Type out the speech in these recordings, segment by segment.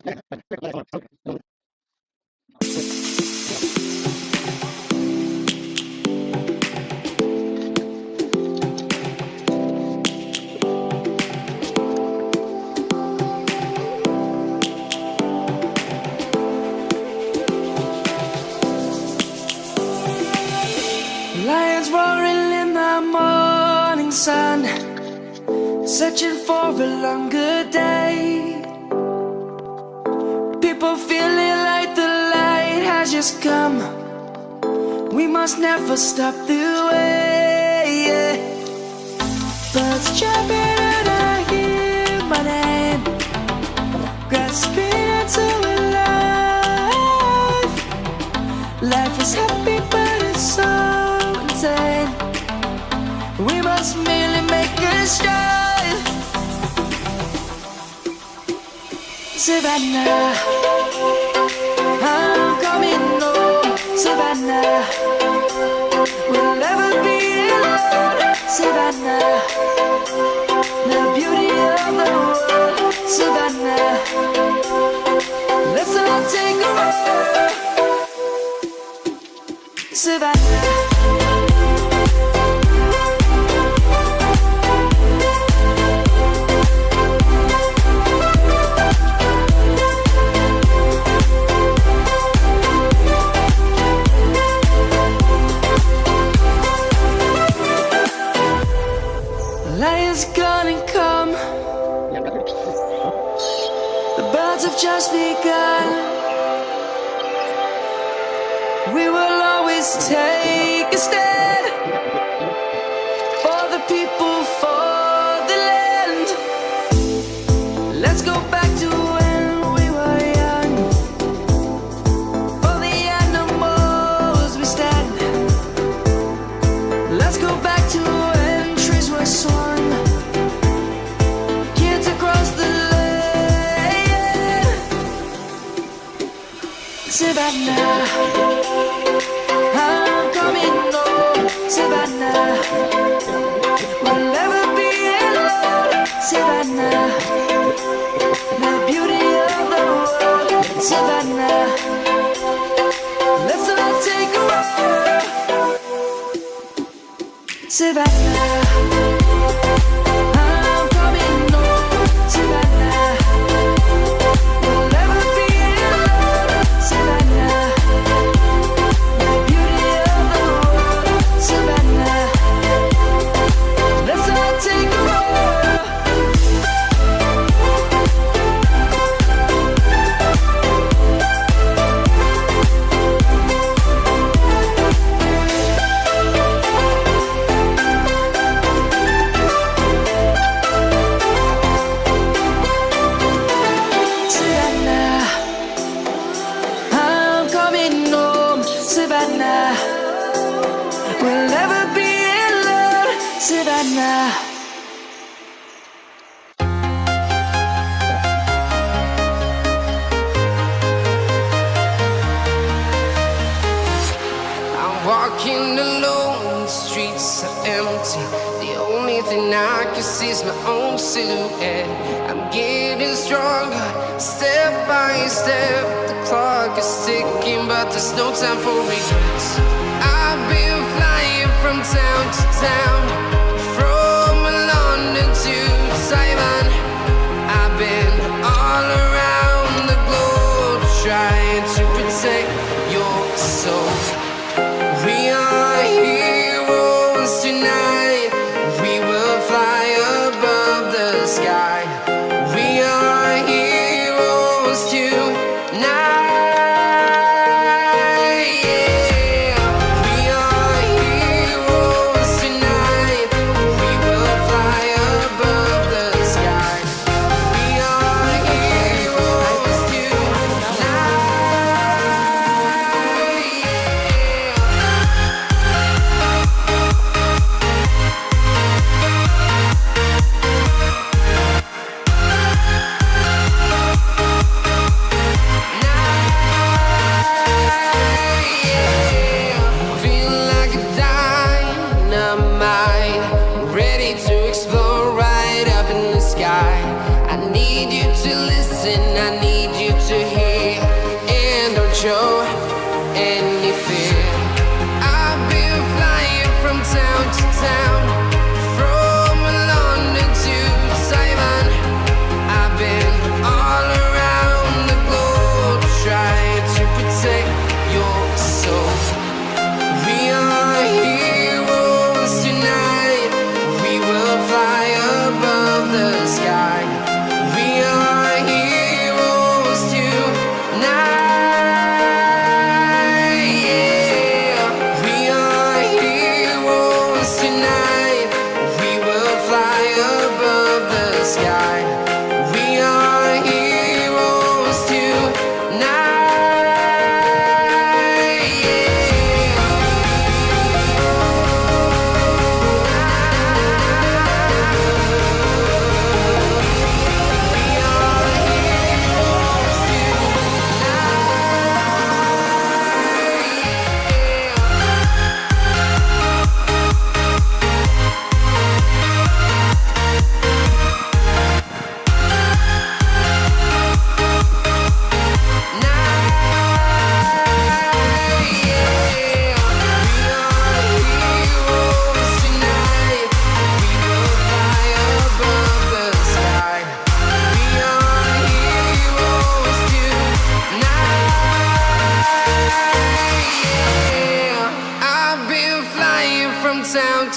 Lions roaring in the morning sun, searching for a longer day. People feeling like the light has just come. We must never stop the way. Birds chirping and I hear my name, grasping into a life. Life is happy but it's so insane. We must merely make a strive. Savannah, I'm coming home. Savannah, we'll never be alone. Savannah, the beauty of the world. Savannah, let's all take a walk. Savannah. Lion's gonna come. The birds have just begun. We will always take a stand for the people, for the land. Let's go back to when we were young. For the animals we stand. Let's go back to when trees were swung. Kids across the land. Savannah, I'm coming home. Savannah, we'll never be alone. Savannah, the beauty of the world. Savannah, let's all take a walk. Savannah, I'm coming home. Savannah, we'll never be alone. Savannah, the beauty of the world. Savannah, let's all take a walk. Savannah, I'm coming home. Savannah, we'll never be alone. Savannah. I'm walking alone, the streets are empty. The only thing I can see is my own silhouette. I'm getting stronger, step by step. The clock is ticking, but there's no time for regrets. I've been flying from town to town, from London to Taiwan. I've been all around the globe, trying to protect your soul. We are heroes tonight. We will fly above the sky. We are heroes tonight. Yeah. We are heroes tonight. We will fly above the sky. We are heroes tonight. Yeah.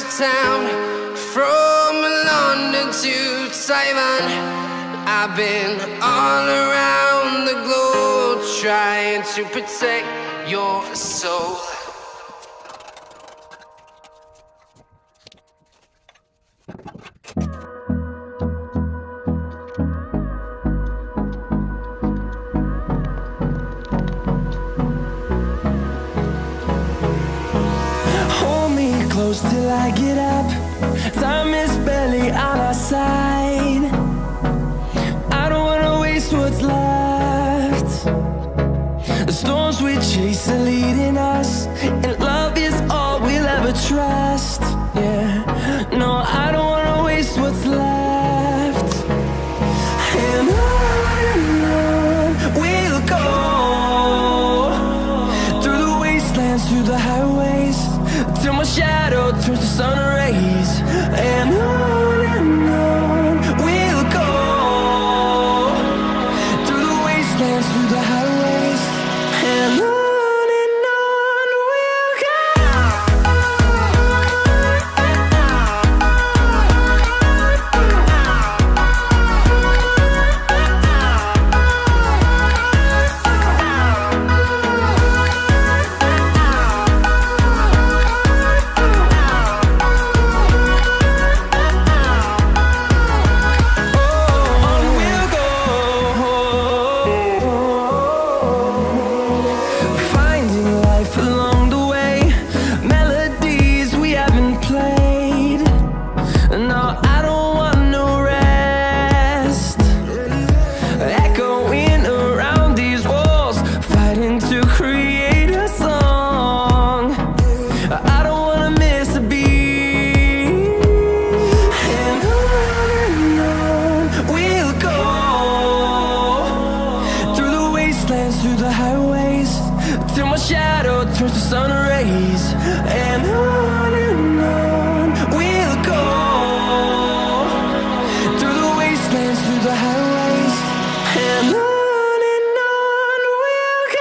to town, from London to Taiwan. I've been all around the globe trying to protect your soul. Till I get up, time is barely on our side. I don't wanna waste what's left. The storms we chase are leading us, and love is all we'll ever trust. Yeah, no, I don't wanna waste what's left. And on we'll go, through the wastelands, through the highways, till my shadow turns to sun rays. And on we'll go, through the wastelands, through the highways. And on we'll go. Through the highways, till my shadow turns to sun rays. And on we'll go, through the wastelands, through the highways. And on we'll go.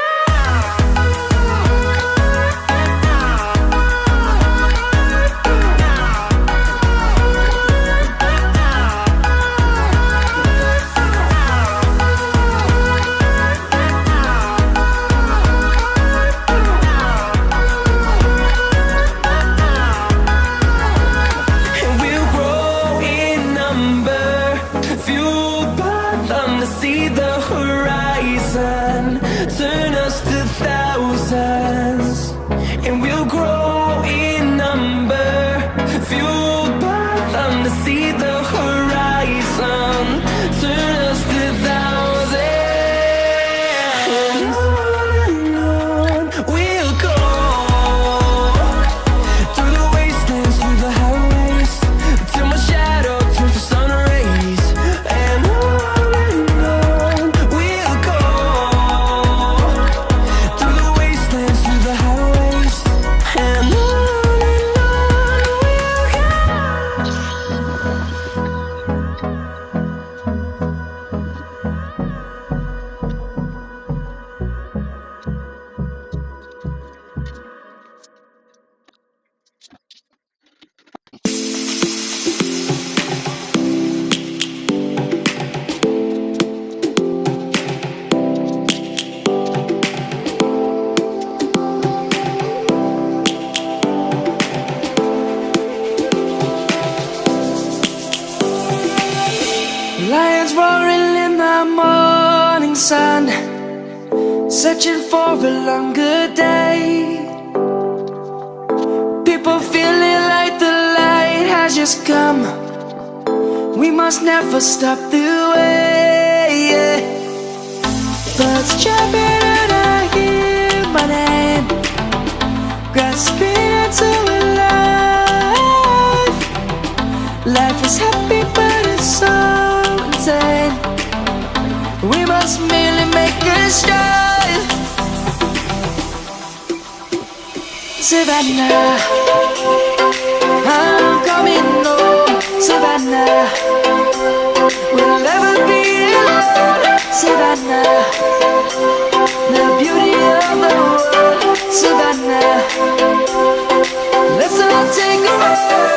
See the horizon, turn us to thousands, and we'll grow in number, fueled by them. To see the horizon, turn us to thousands. And on we'll go, through the wastelands, through the highways, till my shadow turns to sun rays. And lions roaring in the morning sun, searching for a longer day. People feeling like the light has just come. We must never stop the way. Birds chirping and I hear my name, grasping into life. Life is happy but it's so insane. We must merely make a start. Savannah, I'm coming home. Savannah, we'll never be alone. Savannah, the beauty of the world. Savannah, let's all take a ride.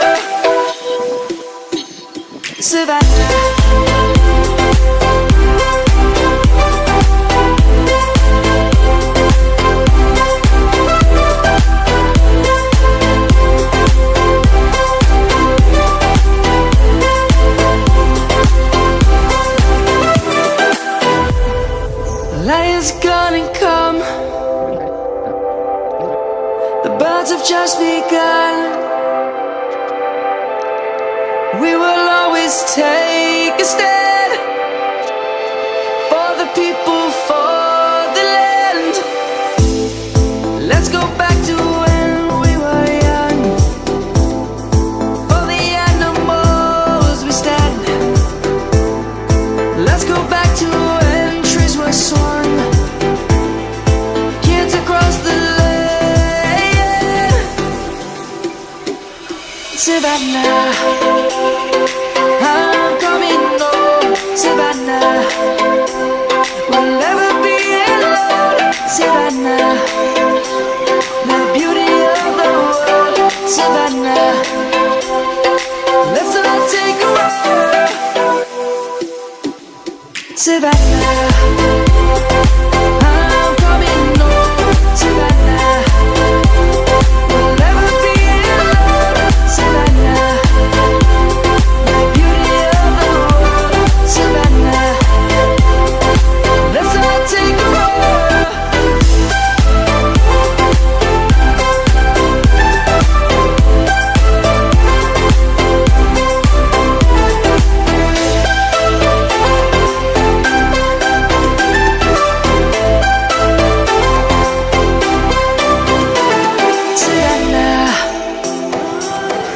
lion's gonna come. The birds have just begun. We will always take a stand for the people, for the land. Let's go back to when we were young. For the animals we stand. Let's go back to when trees were swung. Kids across the land. Savannah, I'm coming home. Savannah, we'll never be alone. Savannah, the beauty of the world. Savannah, let's all take a ride. Savannah, I'm coming home. Savannah, we'll never be alone. Savannah, the beauty of the world. Savannah, let's all take a ride. Savannah,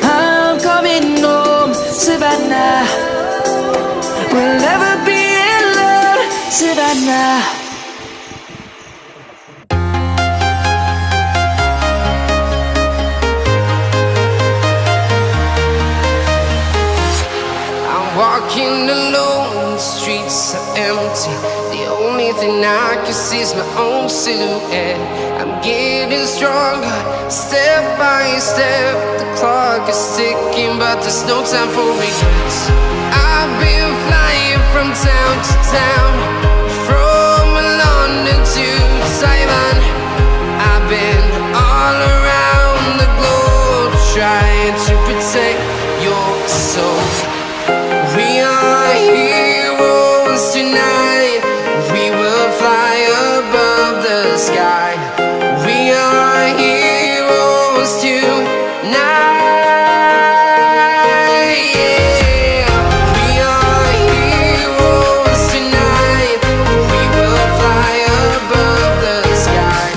I'm coming home. Savannah, we'll never be alone. Savannah. I'm walking alone, the streets are empty. The only thing I can see is my own silhouette. I'm getting stronger, step by step. The clock is ticking, but there's no time for regrets. I've been flying from town to town, from London to Taiwan. I've been all around the globe, trying to protect your soul. We are heroes tonight. We will fly above the sky. We are heroes tonight. Yeah. We are heroes tonight. We will fly above the sky.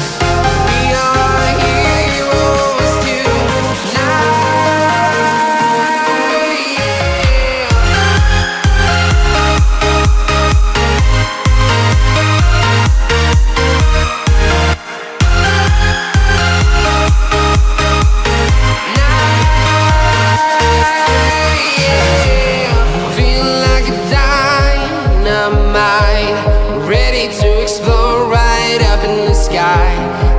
We are heroes tonight. Feel like a dynamite, ready to explode right up in the sky.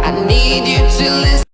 I need you to listen.